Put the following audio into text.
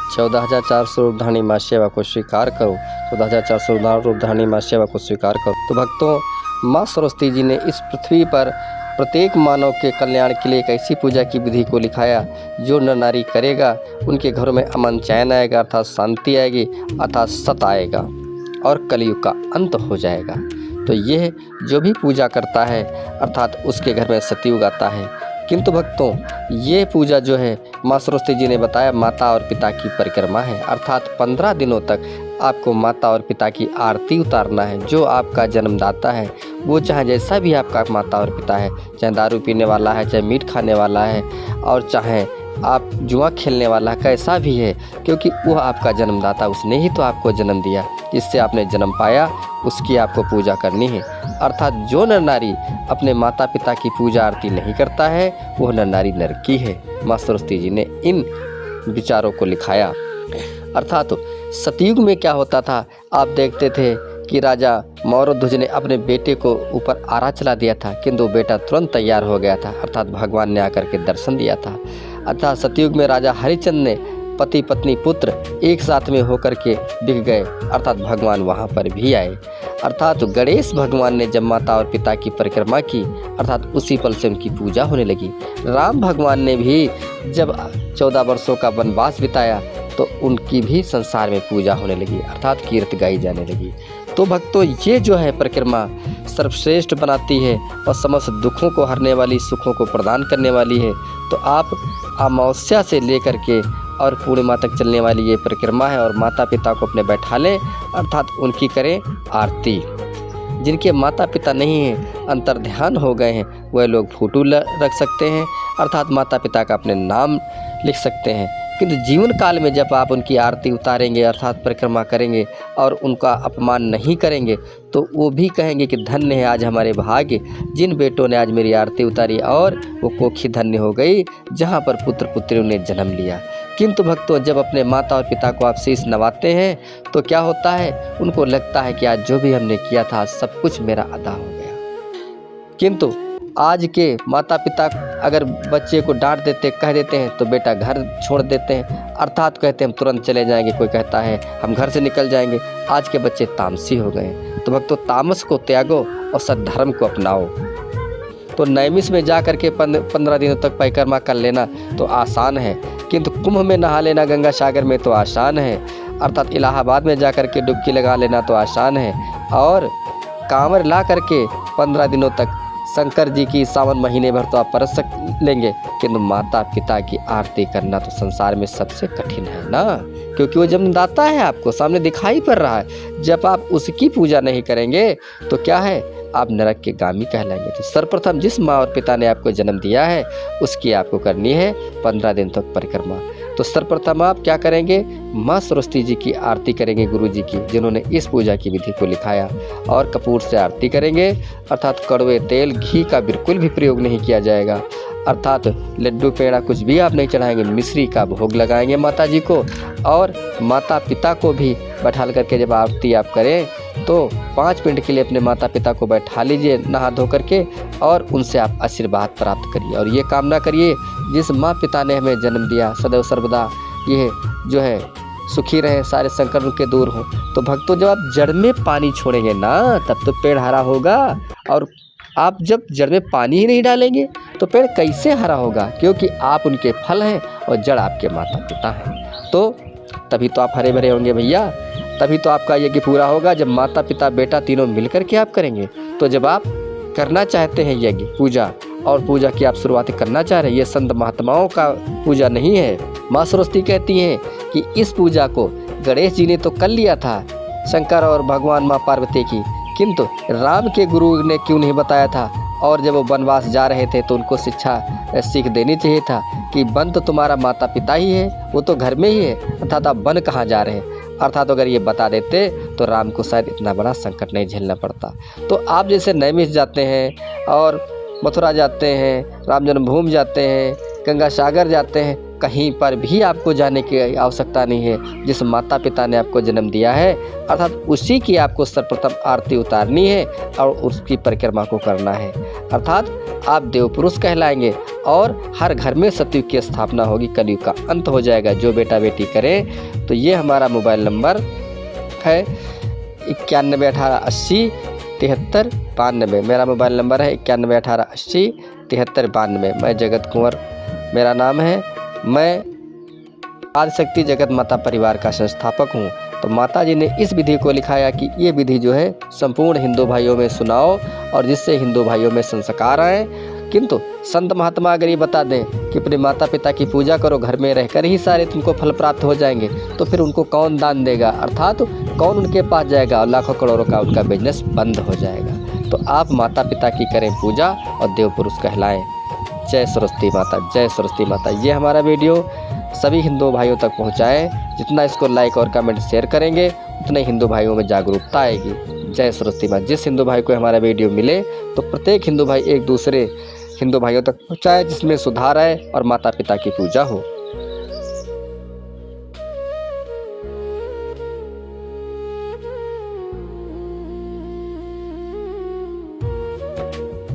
14,400 रूपधानी माँ सेवा को स्वीकार करो। 14,400 रूपधानी माँ सेवा को स्वीकार करो। तो भक्तों, माँ सरस्वती जी ने इस पृथ्वी पर प्रत्येक मानव के कल्याण के लिए एक ऐसी पूजा की विधि को लिखाया जो नर नारी करेगा उनके घरों में अमन चैन आएगा, अर्थात शांति आएगी, अर्थात सत आएगा और कलयुग का अंत हो जाएगा। तो यह जो भी पूजा करता है अर्थात उसके घर में सतयुग आता है। किंतु भक्तों, ये पूजा जो है माँ सरस्वती जी ने बताया माता और पिता की परिक्रमा है, अर्थात 15 दिनों तक आपको माता और पिता की आरती उतारना है। जो आपका जन्मदाता है वो चाहे जैसा भी आपका माता और पिता है, चाहे दारू पीने वाला है, चाहे मीट खाने वाला है और चाहे आप जुआ खेलने वाला कैसा भी है, क्योंकि वह आपका जन्मदाता, उसने ही तो आपको जन्म दिया, जिससे आपने जन्म पाया उसकी आपको पूजा करनी है। अर्थात जो नर नारी अपने माता पिता की पूजा आरती नहीं करता है वह नर नारी नरकी है। माँ सरस्वती जी ने इन विचारों को लिखाया। अर्थात सतयुग में क्या होता था, आप देखते थे कि राजा मौर्यध्वज ने अपने बेटे को ऊपर आरा चला दिया था, किंतु बेटा तुरंत तैयार हो गया था, अर्थात भगवान ने आकर के दर्शन दिया था। अर्थात सतयुग में राजा हरिश्चंद्र ने पति पत्नी पुत्र एक साथ में होकर के दिख गए, अर्थात भगवान वहाँ पर भी आए। अर्थात गणेश भगवान ने जब माता और पिता की परिक्रमा की अर्थात उसी पल से उनकी पूजा होने लगी। राम भगवान ने भी जब 14 वर्षों का वनवास बिताया तो उनकी भी संसार में पूजा होने लगी, अर्थात कीर्ति गाई जाने लगी। तो भक्तों, ये जो है परिक्रमा सर्वश्रेष्ठ बनाती है और समस्त दुखों को हरने वाली, सुखों को प्रदान करने वाली है। तो आप अमावस्या से लेकर के और पूर्णिमा तक चलने वाली ये परिक्रमा है और माता पिता को अपने बैठा लें, अर्थात उनकी करें आरती। जिनके माता पिता नहीं हैं, अंतर ध्यान हो गए हैं, वह लोग फोटो रख सकते हैं, अर्थात माता पिता का अपने नाम लिख सकते हैं। किंतु जीवन काल में जब आप उनकी आरती उतारेंगे अर्थात परिक्रमा करेंगे और उनका अपमान नहीं करेंगे तो वो भी कहेंगे कि धन्य है आज हमारे भाग्य, जिन बेटों ने आज मेरी आरती उतारी और वो कोखी धन्य हो गई जहाँ पर पुत्र पुत्रियों ने जन्म लिया। किंतु भक्तों, जब अपने माता और पिता को आप शीश नवाते हैं तो क्या होता है, उनको लगता है कि आज जो भी हमने किया था सब कुछ मेरा अदा हो गया। किंतु आज के माता पिता अगर बच्चे को डांट देते, कह देते हैं तो बेटा घर छोड़ देते हैं, अर्थात कहते हैं हम तुरंत चले जाएंगे, कोई कहता है हम घर से निकल जाएंगे। आज के बच्चे तामसी हो गए हैं। तो भक्तों, तामस को त्यागो और सद्धर्म को अपनाओ। तो नैमिष में जा करके 15 दिनों तक परिक्रमा कर लेना तो आसान है, किंतु कुंभ में नहा लेना गंगा सागर में तो आसान है, अर्थात इलाहाबाद में जा करके डुबकी लगा लेना तो आसान है, और कांवर ला करके 15 दिनों तक शंकर जी की सावन महीने भर तो आप परस लेंगे, किंतु माता पिता की आरती करना तो संसार में सबसे कठिन है ना, क्योंकि वो जन्मदाता है, आपको सामने दिखाई पड़ रहा है। जब आप उसकी पूजा नहीं करेंगे तो क्या है, आप नरक के गामी कहलाएंगे। तो सर्वप्रथम जिस माँ और पिता ने आपको जन्म दिया है उसकी आपको करनी है 15 दिन तक परिक्रमा। तो सर्वप्रथम आप क्या करेंगे, माँ सरस्वती जी की आरती करेंगे, गुरु जी की, जिन्होंने इस पूजा की विधि को लिखाया, और कपूर से आरती करेंगे, अर्थात कड़वे तेल घी का बिल्कुल भी प्रयोग नहीं किया जाएगा, अर्थात लड्डू पेड़ा कुछ भी आप नहीं चढ़ाएंगे, मिश्री का भोग लगाएंगे माता जी को, और माता पिता को भी बैठा करके जब आरती आप करें तो 5 मिनट के लिए अपने माता पिता को बैठा लीजिए नहा धो करके, और उनसे आप आशीर्वाद प्राप्त करिए और ये कामना करिए जिस माँ पिता ने हमें जन्म दिया सदैव सर्वदा ये जो है सुखी रहे, सारे संकट उनके दूर हों। तो भक्तों, जब आप जड़ में पानी छोड़ेंगे ना तब तो पेड़ हरा होगा, और आप जब जड़ में पानी ही नहीं डालेंगे तो पेड़ कैसे हरा होगा, क्योंकि आप उनके फल हैं और जड़ आपके माता पिता हैं। तो तभी तो आप हरे भरे होंगे भैया, तभी तो आपका यज्ञ पूरा होगा जब माता पिता बेटा तीनों मिलकर के आप करेंगे। तो जब आप करना चाहते हैं यज्ञ पूजा, और पूजा की आप शुरुआत करना चाह रहे हैं, ये संत महात्माओं का पूजा नहीं है। माँ सरस्वती कहती हैं कि इस पूजा को गणेश जी ने तो कर लिया था, शंकर और भगवान माँ पार्वती की, किंतु राम के गुरु ने क्यों नहीं बताया था, और जब वो वनवास जा रहे थे तो उनको सीख देनी चाहिए था कि वन तो तुम्हारा माता पिता ही है, वो तो घर में ही है, अर्थात आप वन कहाँ जा रहे हैं, अर्थात अगर ये बता देते तो राम को शायद इतना बड़ा संकट नहीं झेलना पड़ता। तो आप जैसे नैमिष जाते हैं और मथुरा जाते हैं, राम जन्मभूमि जाते हैं, गंगा सागर जाते हैं, कहीं पर भी आपको जाने की आवश्यकता नहीं है। जिस माता पिता ने आपको जन्म दिया है अर्थात उसी की आपको सर्वप्रथम आरती उतारनी है और उसकी परिक्रमा को करना है। अर्थात आप देव पुरुष कहलाएंगे और हर घर में सतयुग की स्थापना होगी, कलयुग का अंत हो जाएगा। जो बेटा बेटी करें तो ये हमारा मोबाइल नंबर है 9118807392। मेरा मोबाइल नंबर है 9118807392। मैं जगत कुंवर मेरा नाम है। मैं आदिशक्ति जगत माता परिवार का संस्थापक हूँ। तो माता जी ने इस विधि को लिखाया कि ये विधि जो है संपूर्ण हिंदू भाइयों में सुनाओ और जिससे हिंदू भाइयों में संस्कार आए। किंतु संत महात्मा अगर ये बता दें कि अपने माता पिता की पूजा करो, घर में रहकर ही सारे तुमको फल प्राप्त हो जाएंगे, तो फिर उनको कौन दान देगा, अर्थात कौन उनके पास जाएगा और लाखों करोड़ों का उनका बिजनेस बंद हो जाएगा। तो आप माता पिता की करें पूजा और देव पुरुष कहलाएं। जय सरस्वती माता, जय सरस्वती माता। ये हमारा वीडियो सभी हिंदू भाइयों तक पहुंचाएं। जितना इसको लाइक और कमेंट शेयर करेंगे उतने हिंदू भाइयों में जागरूकता आएगी। जय सरस्वती माता। जिस हिंदू भाई को हमारा वीडियो मिले तो प्रत्येक हिंदू भाई एक दूसरे हिंदू भाइयों तक पहुंचाए जिसमें सुधार आए और माता पिता की पूजा हो।